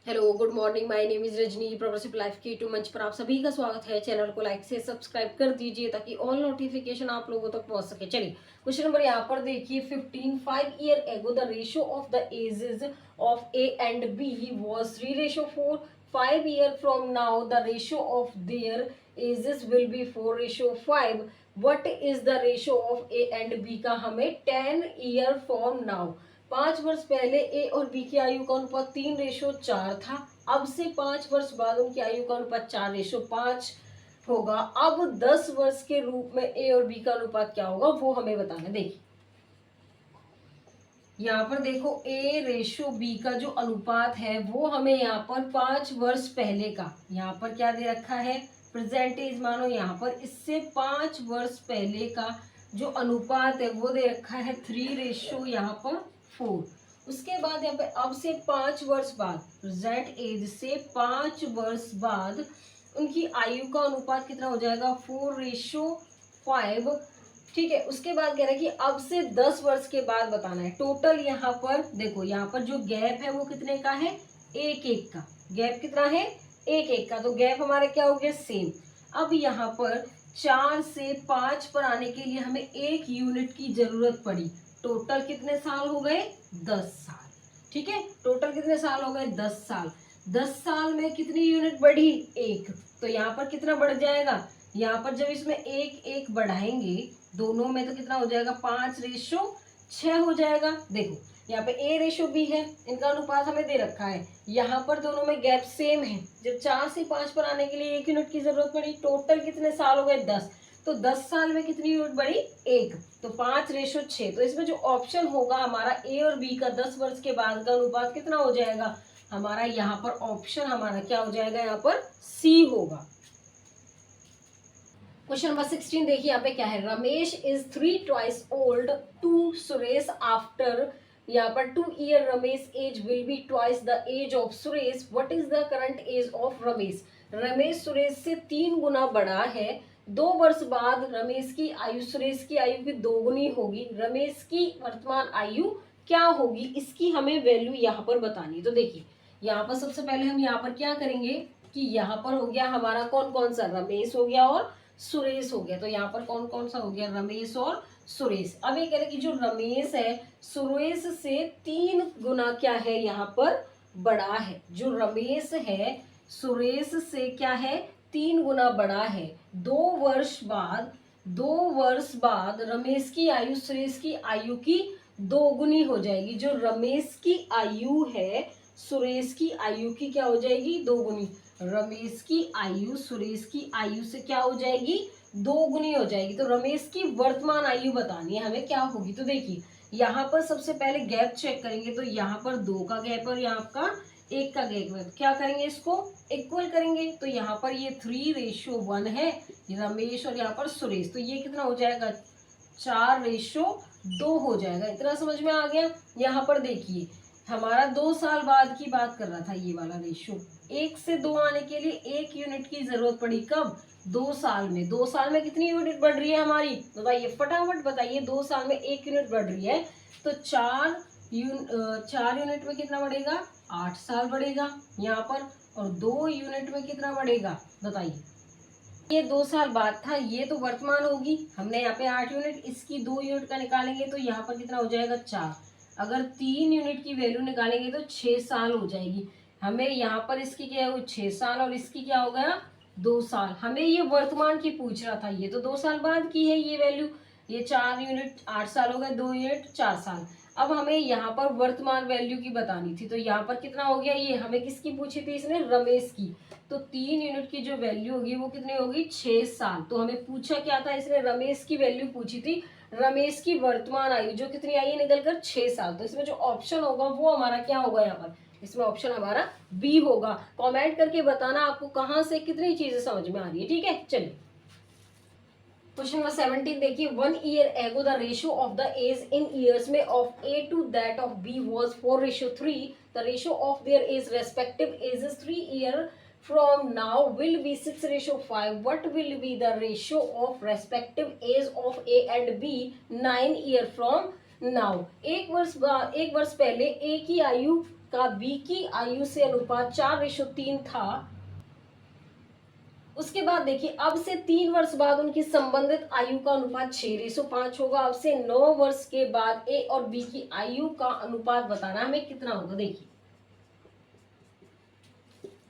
Hello good morning, my name is Rajni. Progressive life के to मंच पर आप सभी का स्वागत है। चैनल को लाइक से सब्सक्राइब कर दीजिए ताकि ऑल नोटिफिकेशन आप लोगों तक पहुंच सके। चलिए क्वेश्चन नंबर यहाँ पर देखिए 15 5 year ago the ratio of the ages of A and B was 3:4। 5 year from now the ratio of their ages will be 4:5। What is the ratio of A and B का हमें 10 year from now. 5 वर्ष पहले ए और B की आयु का अनुपात 3:4 था। अब से 5 वर्ष बाद उनकी आयु का अनुपात 4:5 होगा। अब 10 वर्ष के रूप में ए और बी का अनुपात क्या होगा वो हमें बताना। देखिए यहाँ पर देखो ए रेशो बी का जो अनुपात है वो हमें यहाँ पर 5 वर्ष पहले का यहाँ पर क्या दे रखा है, प्रेजेंट एज मानो। यहाँ पर इससे 5 वर्ष पहले का जो अनुपात है वो दे रखा है 3:4 यहाँ पर 4। उसके बाद यहाँ पे अब से 5 वर्ष बाद, प्रेजेंट एज से 5 वर्ष बाद उनकी आयु का अनुपात कितना हो जाएगा 4:5। ठीक है, उसके बाद कह रहा है कि अब से 10 वर्ष के बाद बताना है। टोटल यहाँ पर देखो, यहाँ पर जो गैप है वो कितने का है, 1:1 का। गैप कितना है, 1:1 का। तो गैप हमारा क्या हो गया, सेम। अब यहाँ पर 4 से 5 पर आने के लिए हमें 1 यूनिट की जरूरत पड़ी। टोटल कितने साल हो गए, 10 साल। ठीक है, टोटल कितने साल हो गए, 10 साल। 10 साल में कितनी यूनिट बढ़ी, 1। तो यहाँ पर कितना बढ़ जाएगा, यहाँ पर जब इसमें 1:1 बढ़ाएंगे दोनों में तो कितना हो जाएगा, 5:6 हो जाएगा। देखो यहाँ पे ए रेशो बी है, इनका अनुपात हमें दे रखा है। यहाँ पर दोनों में गैप सेम है। जब 4 से 5 पर आने के लिए 1 यूनिट की जरूरत पड़ी। टोटल कितने साल हो गए, 10। तो 10 साल में कितनी यूनिट बढ़ी, 1। तो 5:6। तो इसमें जो ऑप्शन होगा हमारा ए और बी का 10 वर्ष के बाद का अनुपात कितना हो जाएगा हमारा, यहाँ पर ऑप्शन हमारा क्या हो जाएगा, यहाँ पर सी होगा। क्वेश्चन नंबर 16 देखिए यहाँ पे क्या है, Ramesh is 3 twice old to Suresh after. यहाँ पर 2 year Ramesh age will be twice the age of Suresh. What is the current age of Ramesh. Ramesh Suresh से 3 गुना बड़ा है। 2 वर्ष बाद रमेश की आयु सुरेश की आयु की 2 गुनी होगी। रमेश की वर्तमान आयु क्या होगी, इसकी हमें वैल्यू यहाँ पर बतानी। तो देखिए यहाँ पर सबसे पहले हम यहाँ पर क्या करेंगे कि यहाँ पर हो गया हमारा कौन कौन सा, रमेश हो गया और सुरेश हो गया। तो यहाँ पर कौन कौन सा हो गया, रमेश और सुरेश। अब ये कह रहे कि जो रमेश है सुरेश से 3 गुना क्या है, यहाँ पर बड़ा है। जो रमेश है सुरेश से क्या है, 3 गुना बड़ा है। 2 वर्ष बाद रमेश की आयु सुरेश की आयु की 2 गुनी हो जाएगी। जो रमेश की आयु है सुरेश की आयु की क्या हो जाएगी, 2 गुनी। रमेश की आयु सुरेश की आयु से क्या हो जाएगी, 2 गुनी हो जाएगी। तो रमेश की वर्तमान आयु बतानी है हमें क्या होगी। तो देखिए यहाँ पर सबसे पहले गैप चेक करेंगे। तो यहाँ पर 2 का गैप और यहाँ का 1 का गैप है। क्या करेंगे, इसको इक्वल करेंगे। तो यहाँ पर ये 3:1 है रमेश और यहाँ पर सुरेश। तो ये कितना हो जाएगा, 4:2 हो जाएगा। इतना समझ में आ गया। यहाँ पर देखिए हमारा 2 साल बाद की बात कर रहा था ये वाला रेशियो। 1 से 2 आने के लिए 1 यूनिट की जरूरत पड़ी। कब, 2 साल में। 2 साल में कितनी यूनिट बढ़ रही है हमारी, बताइए फटाफट बताइए। 2 साल में 1 यूनिट बढ़ रही है। तो 4 यूनिट में कितना बढ़ेगा, 8 साल बढ़ेगा यहाँ पर। और 2 यूनिट में कितना बढ़ेगा बताइए। ये 2 साल बाद था, ये तो वर्तमान होगी। हमने यहाँ पे 8 यूनिट, इसकी 2 यूनिट का निकालेंगे तो यहाँ पर कितना हो जाएगा, 4। अगर 3 यूनिट की वैल्यू निकालेंगे तो 6 साल हो जाएगी। हमें यहाँ पर इसकी क्या है, 6 साल और इसकी क्या हो गया, 2 साल। हमें ये वर्तमान की पूछ रहा था, ये तो 2 साल बाद की है ये वैल्यू। ये 4 यूनिट 8 साल हो गए, 2 यूनिट 4 साल। अब हमें यहाँ पर वर्तमान वैल्यू की बतानी थी। तो यहाँ पर कितना हो गया, ये हमें किसकी पूछी थी इसने, रमेश की। तो 3 यूनिट की जो वैल्यू होगी वो कितनी होगी, 6 साल। तो हमें पूछा क्या था, इसने रमेश की वैल्यू पूछी थी। रमेश की वर्तमान आयु जो कितनी आई है निकलकर, 6 साल। तो इसमें जो ऑप्शन होगा वो हमारा क्या होगा, यहाँ पर इसमें ऑप्शन हमारा बी होगा। कमेंट करके बताना आपको कहाँ से कितनी चीजें समझ में आ रही है। ठीक है, चलिए क्वेश्चन नंबर 17 देखिए, 1 year ago the ratio of the age in years में of A to that of B was 4:3। The ratio of their age respective ages 3 year from now will be 6:5. What will be the ratio of respective age of A and B 9 year from now? एक वर्ष पहले A की आयु का B की आयु से अनुपात 4:3 था, उसके बाद देखिए अब से 3 वर्ष बाद उनकी संबंधित आयु का अनुपात 6:5 होगा। अब से 9 वर्ष के बाद ए और बी की आयु का अनुपात बताना हमें कितना होगा। देखिए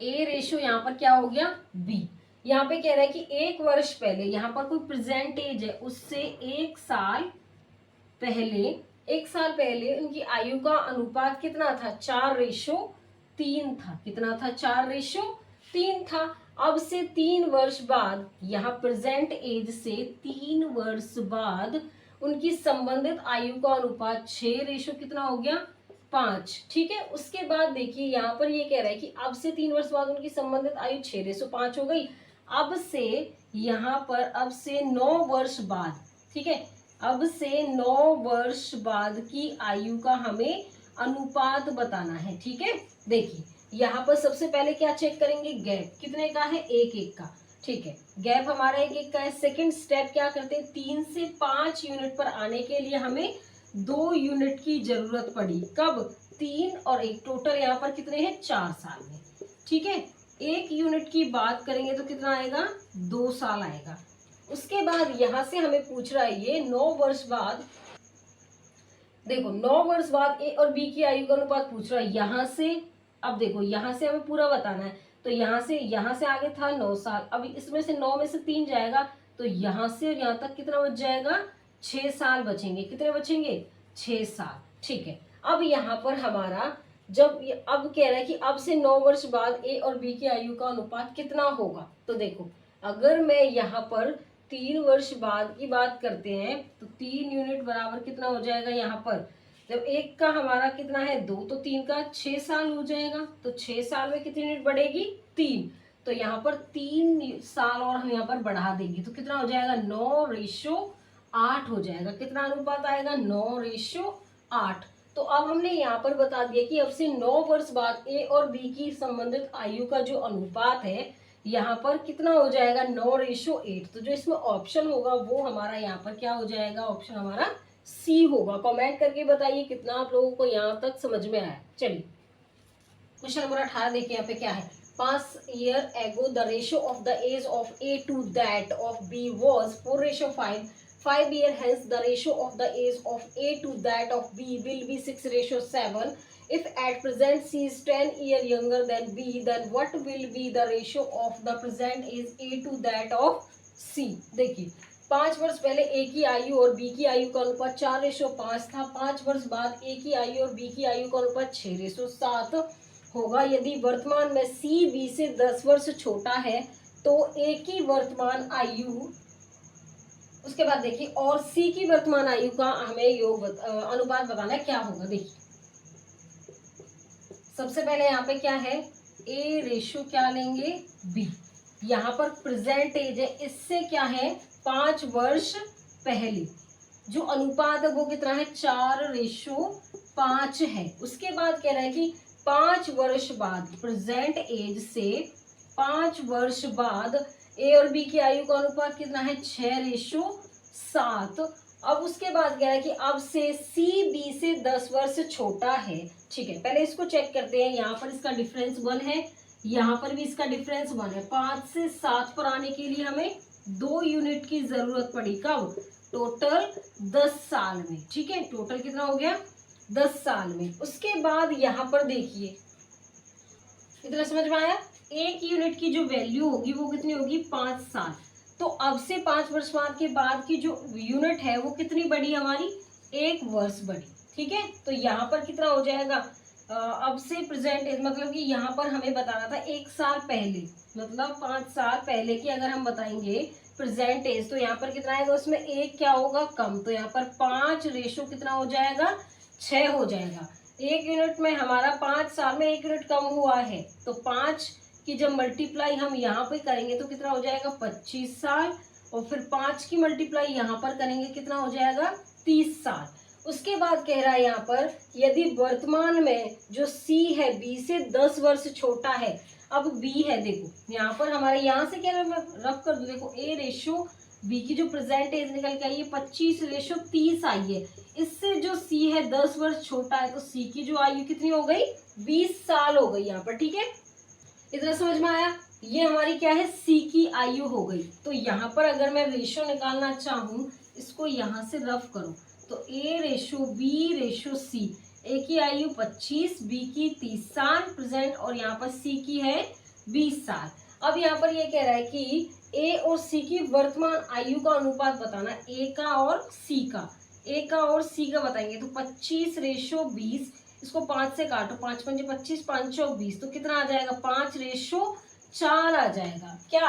ए रेशो यहाँ पर क्या हो गया बी। यहाँ पे कह रहा है कि 1 वर्ष पहले, यहाँ पर कोई प्रेजेंट एज है, उससे 1 साल पहले उनकी आयु का अनुपात कितना था 4:3 था। कितना था 4:3 था। अब से 3 वर्ष बाद, यहाँ प्रेजेंट एज से 3 वर्ष बाद उनकी संबंधित आयु का अनुपात 6 कितना हो गया 5। ठीक है, उसके बाद देखिए यहाँ पर ये कह रहा है कि अब से 3 वर्ष बाद उनकी संबंधित आयु 6:5 हो गई। अब से यहाँ पर अब से 9 वर्ष बाद, ठीक है, अब से 9 वर्ष बाद की आयु का हमें अनुपात बताना है। ठीक है, देखिए यहाँ पर सबसे पहले क्या चेक करेंगे, गैप कितने का है 1 का। ठीक है, गैप हमारा 1 का है। सेकंड स्टेप क्या करते हैं, 3 से 5 यूनिट पर आने के लिए हमें 2 यूनिट की जरूरत पड़ी। कब, 3 और 1, टोटल यहाँ पर कितने हैं 4 साल में। ठीक है, 1 यूनिट की बात करेंगे तो कितना आएगा 2 साल आएगा। उसके बाद यहाँ से हमें पूछ रहा है ये 9 वर्ष बाद, देखो 9 वर्ष बाद ए और बी की आयु का अनुपात पूछ रहा है। यहाँ से अब देखो यहाँ से हमें पूरा बताना है, तो यहाँ से आगे था 9 साल। अब इसमें से 9 में से 3 जाएगा तो यहाँ से और यहाँ तक कितना बच जाएगा 6 साल बचेंगे। कितने बचेंगे 6 साल। ठीक है, अब यहाँ पर हमारा अब कह रहा है कि अब से 9 वर्ष बाद ए और बी की आयु का अनुपात कितना होगा। तो देखो अगर मैं यहाँ पर 3 वर्ष बाद की बात करते हैं तो 3 यूनिट बराबर कितना हो जाएगा, यहाँ पर जब 1 का हमारा कितना है 2 तो 3 का 6 साल हो जाएगा। तो 6 साल में कितनी यूनिट बढ़ेगी 3, तो यहाँ पर 3 साल और हम यहाँ पर बढ़ा देंगे तो कितना हो जाएगा 9:8 हो जाएगा। कितना अनुपात आएगा 9:8। तो अब हमने यहाँ पर बता दिया कि अब से 9 वर्ष बाद ए और बी की संबंधित आयु का जो अनुपात है यहाँ पर कितना हो जाएगा 9:8। तो जो इसमें ऑप्शन होगा वो हमारा यहाँ पर क्या हो जाएगा, ऑप्शन हमारा सी होगा। कमेंट करके बताइए कितना आप लोगों को यहाँ तक समझ में आया। चलिए क्वेश्चन नंबर 18 देखिए यहाँ पे क्या है। 5 years ago the ratio of the age of A to that of B was 4:5. 5 years hence the ratio of the age of A to that of B will be 6:7. If at present C is 10 years younger than B, then what will be the ratio of the present age A to that of C? देखिए 5 वर्ष पहले ए की आयु और B की आयु का अनुपात 4:5 था। 5 वर्ष बाद ए की आयु और बी की आयु का अनुपात 6:7 होगा। यदि वर्तमान में सी बी से 10 वर्ष छोटा है तो ए की वर्तमान आयु, उसके बाद देखिए और सी की वर्तमान आयु का हमें अनुपात बताना है क्या होगा। देखिए सबसे पहले यहाँ पे क्या है, ए रेशो क्या लेंगे बी। यहाँ पर प्रेजेंट एज है, इससे क्या है 5 वर्ष पहले जो अनुपात है वो कितना है 4:5 है। उसके बाद कह रहा है कि 5 वर्ष बाद, प्रेजेंट एज से 5 वर्ष बाद ए और बी की आयु का अनुपात कितना है 6:7। अब उसके बाद कह रहा है कि अब से सी बी से 10 वर्ष छोटा है। ठीक है, पहले इसको चेक करते हैं। यहाँ पर इसका डिफरेंस 1 है, यहाँ पर भी इसका डिफरेंस 1 है। 5 से 7 पर आने के लिए हमें 2 यूनिट की जरूरत पड़ी। कब, टोटल 10 साल में। ठीक है, टोटल कितना हो गया 10 साल में। उसके बाद यहाँ पर देखिए इतना समझ में आया, 1 यूनिट की जो वैल्यू होगी वो कितनी होगी 5 साल। तो अब से 5 वर्ष बाद के बाद की जो यूनिट है वो कितनी बढ़ी हमारी 1 वर्ष बढ़ी। ठीक है, तो यहाँ पर कितना हो जाएगा अब से प्रेजेंट एज, मतलब कि यहाँ पर हमें बताना था 1 साल पहले, मतलब 5 साल पहले की अगर हम बताएंगे प्रेजेंट एज तो यहाँ पर कितना आएगा, उसमें 1 क्या होगा कम, तो यहाँ पर 5 रेशो कितना हो जाएगा 6 हो जाएगा। 1 यूनिट में हमारा 5 साल में 1 यूनिट कम हुआ है, तो 5 की जब मल्टीप्लाई हम यहाँ पे करेंगे तो कितना हो जाएगा 25 साल, और फिर 5 की मल्टीप्लाई यहाँ पर करेंगे कितना हो जाएगा 30 साल। उसके बाद कह रहा है यहाँ पर यदि वर्तमान में जो C है B से 10 वर्ष छोटा है, अब B है, देखो यहाँ पर हमारे यहाँ से क्या रफ कर दो, देखो A रेशो B की जो प्रेजेंट एज निकल के आई है 25:30 आई है। इससे जो सी है 10 वर्ष छोटा है, तो सी की जो आयु कितनी हो गई, 20 साल हो गई यहाँ पर। ठीक है, इतना समझ में आया। ये हमारी क्या है, सी की आयु हो गई। तो यहाँ पर अगर मैं रेशो निकालना चाहूँ, इसको यहाँ से रफ करो, तो ए रेशो बी रेशो सी। ए की आयु 25, बी की 30 साल प्रेजेंट, और यहाँ पर सी की है 20 साल। अब यहाँ पर ये कह रहा है कि ए और सी की वर्तमान आयु का अनुपात बताना, ए का और सी का। ए का और सी का बताएंगे तो 25 रेशो 20, इसको 5 से काटो, 5 पंजे 25, 5 चौक 20, तो कितना आ जाएगा, 5 रेशो 4 आ जाएगा। क्या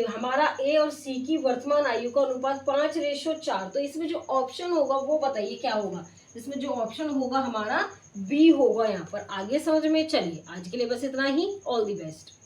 हमारा ए और सी की वर्तमान आयु का अनुपात 5 रेशो 4। तो इसमें जो ऑप्शन होगा वो बताइए क्या होगा। इसमें जो ऑप्शन होगा हमारा बी होगा यहाँ पर। आगे समझ में, चलिए आज के लिए बस इतना ही। All the best.